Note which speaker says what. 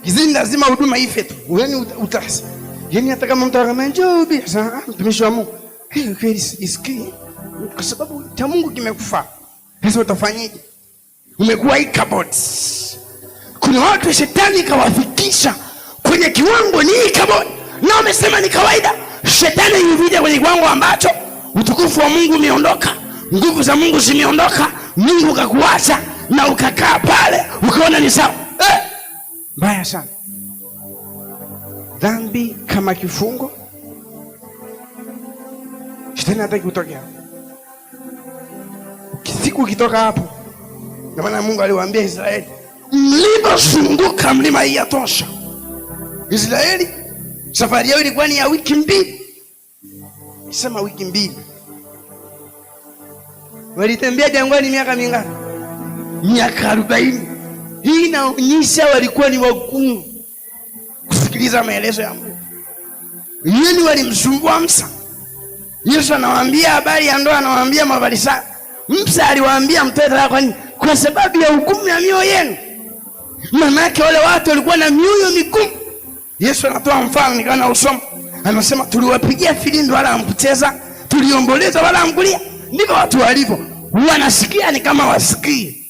Speaker 1: Kizini lazima huduma ife tu. Yaani utasi. Yaani hata kama mtu akama njoo bi sana mtumishi wa Mungu. Kweli isikii. Kwa sababu cha Mungu kimekufa. Sasa utafanyaje? Umekuwa Ichabod. Kuna watu shetani kawafikisha kwenye kiwango ni Ichabod. Na wamesema ni kawaida. Shetani yuvidia kwenye kiwango ambacho utukufu wa Mungu umeondoka. Nguvu za Mungu zimeondoka. Mungu kakuacha na ukakaa pale ukaona ni sawa. Mbaya sana. Dhambi kama kifungo. Shetani hataki kutokea. Siku ukitoka hapo. Na maana Mungu aliwaambia Israeli, mlipozunguka mlima hii yatosha. Israeli safari yao ilikuwa ni ya wiki 2. Sema wiki 2. Walitembea jangwani miaka mingapi? Miaka 40. Hii inaonyesha walikuwa ni wagumu kusikiliza maelezo ya Mungu. Yeye walimsumbua Musa. Yesu anawaambia habari ya ndoa, anawaambia Mafarisayo. Musa aliwaambia mtoto wako kwa sababu ya hukumu ya mioyo yenu. Maana yake wale watu walikuwa na mioyo migumu. Yesu anatoa mfano nikaona usoma. Anasema tuliwapigia filimbi wala hamkucheza, tuliomboleza wala hamkulia. Ndivyo watu walivyo. Wanasikia ni kama wasikii.